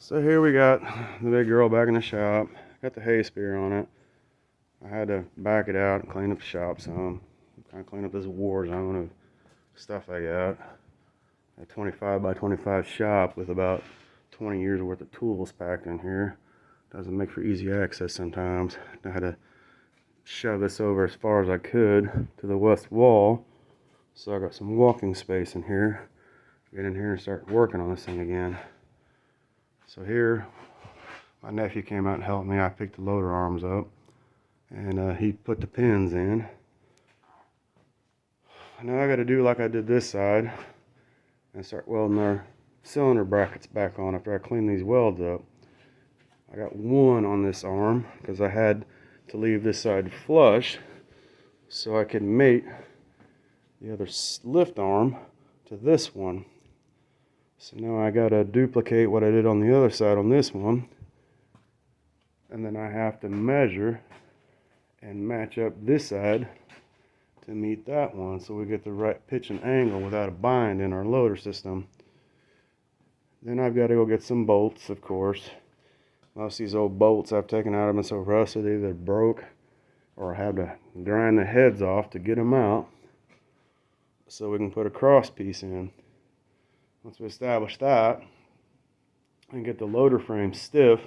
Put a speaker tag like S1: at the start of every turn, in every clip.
S1: So here we got the big girl back in the shop. Got the hay spear on it. I had to back it out and clean up the shop some. Kind of clean up this war zone of stuff I got. A 25 by 25 shop with about 20 years worth of tools packed in here. Doesn't make for easy access sometimes. I had to shove this over as far as I could to the west wall. So I got some walking space in here. Get in here and start working on this thing again. So here, my nephew came out and helped me. I picked the loader arms up and he put the pins in. Now I got to do like I did this side and start welding our cylinder brackets back on after I clean these welds up. I got one on this arm because I had to leave this side flush so I could mate the other lift arm to this one. So now I got to duplicate what I did on the other side on this one, and then I have to measure and match up this side to meet that one so we get the right pitch and angle without a bind in our loader system. Then I've got to go get some bolts, of course. Most of these old bolts I've taken out have been so rusted they either broke or I had to grind the heads off to get them out so we can put a cross piece in. Once we establish that and get the loader frame stiff,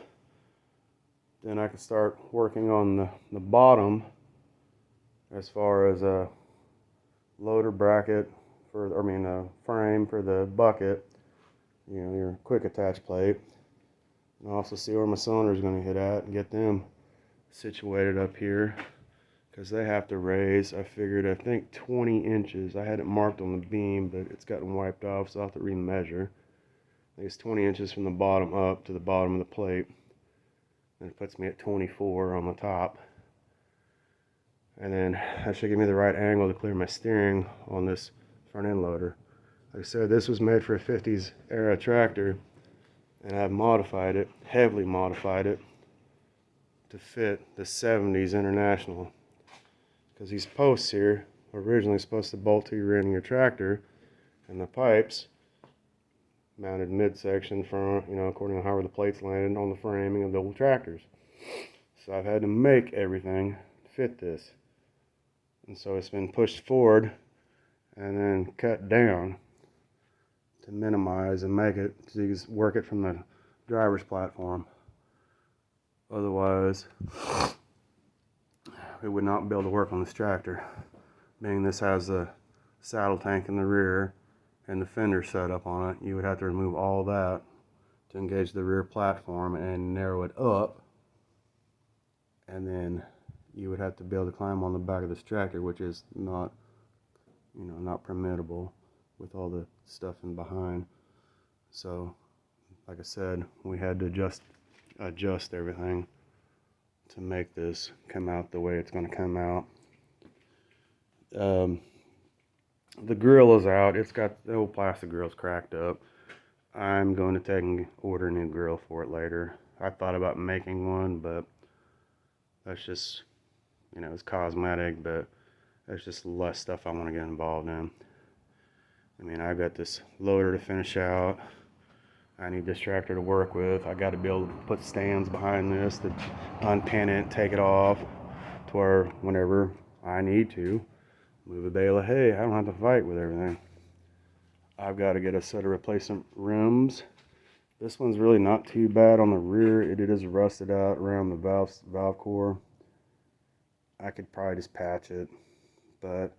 S1: then I can start working on the bottom as far as a loader bracket frame for the bucket, your quick attach plate, and also see where my cylinder is going to hit at and get them situated up here because they have to raise. I figured, I think 20 inches. I had it marked on the beam, but it's gotten wiped off, so I'll have to remeasure. I think it's 20 inches from the bottom up to the bottom of the plate. And it puts me at 24 on the top. And then that should give me the right angle to clear my steering on this front end loader. Like I said, this was made for a 50s era tractor, and I've modified it, heavily modified it, to fit the 70s International. Because these posts here were originally supposed to bolt to your end of your tractor, and the pipes mounted midsection front, according to how the plates landed on the framing of the old tractors. So I've had to make everything fit this. And so it's been pushed forward and then cut down to minimize and make it so you can work it from the driver's platform. Otherwise, we would not be able to work on this tractor, being this has the saddle tank in the rear and the fender set up on it. You would have to remove all that to engage the rear platform and narrow it up, and then you would have to be able to climb on the back of this tractor, which is not permittable with all the stuff in behind. So like I said, we had to adjust everything to make this come out the way it's going to come out. The grill is out. It's got the old plastic grill's cracked up. I'm going to take and order a new grill for it later. I thought about making one, but that's just, it's cosmetic, but there's just less stuff I want to get involved in. I've got this loader to finish out. I need this tractor to work with. I got to be able to put stands behind this to unpin it, take it off, to where whenever I need to move a bale of hay, I don't have to fight with everything. I've got to get a set of replacement rims. This one's really not too bad on the rear. It is rusted out around the valve core. I could probably just patch it, but at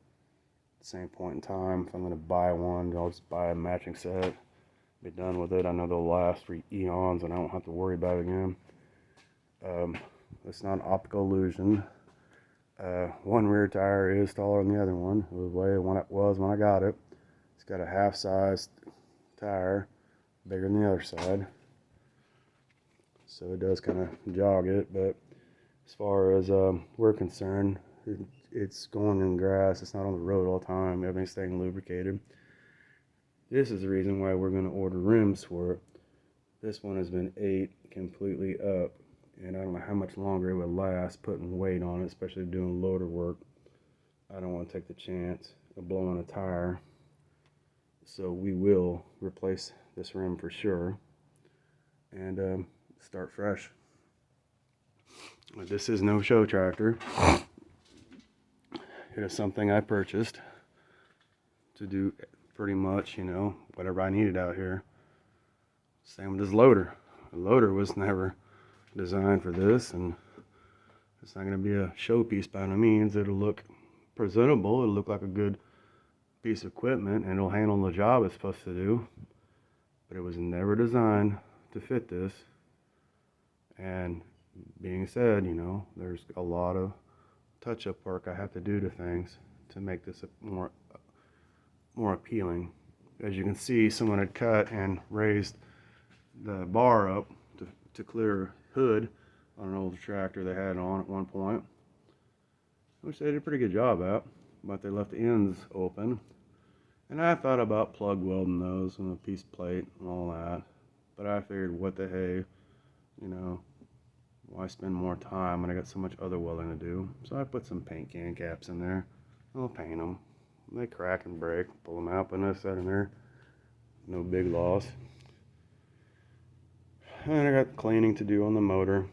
S1: the same point in time, if I'm going to buy one, I'll just buy a matching set, be done with it. I know they'll last for eons and I won't have to worry about it again. It's not an optical illusion. One rear tire is taller than the other one. It was the way it was when I got it. It's got a half-sized tire, bigger than the other side, so it does kind of jog it. But as far as we're concerned, it's going in grass. It's not on the road all the time. Everything's staying lubricated. This is the reason why we're going to order rims for it. This one has been ate completely up, and I don't know how much longer it would last putting weight on it, especially doing loader work. I don't want to take the chance of blowing a tire, so we will replace this rim for sure. and start fresh. This is no show tractor. It is something I purchased to do pretty much, you know, whatever I needed out here. Same with this loader. The loader was never designed for this, and it's not going to be a showpiece by no means. It'll look presentable. It'll look like a good piece of equipment, and it'll handle the job it's supposed to do. But it was never designed to fit this. And being said, you know, there's a lot of touch-up work I have to do to things to make this more appealing. As you can see, someone had cut and raised the bar up to clear hood on an old tractor they had on at one point, which they did a pretty good job at, but they left the ends open. And I thought about plug welding those on a piece of plate and all that, but I figured, what the hey, you know, why spend more time when I got so much other welding to do? So I put some paint can caps in there. I'll paint them. They crack and break, pull them out, put this that in there. No big loss. And I got cleaning to do on the motor.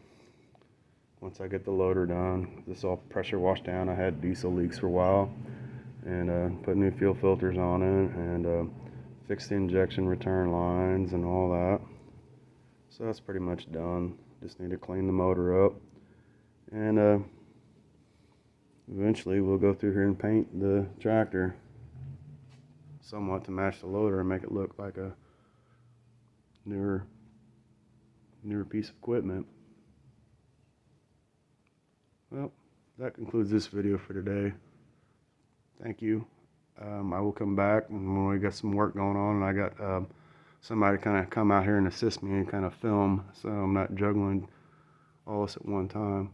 S1: Once I get the loader done, this all pressure washed down. I had diesel leaks for a while, and put new fuel filters on it, and fixed the injection return lines and all that. So that's pretty much done. Just need to clean the motor up, and eventually we'll go through here and paint the tractor somewhat to match the loader and make it look like a newer piece of equipment. Well, that concludes this video for today. Thank you. I will come back when we got some work going on, and I got somebody kind of come out here and assist me and kind of film, so I'm not juggling all this at one time.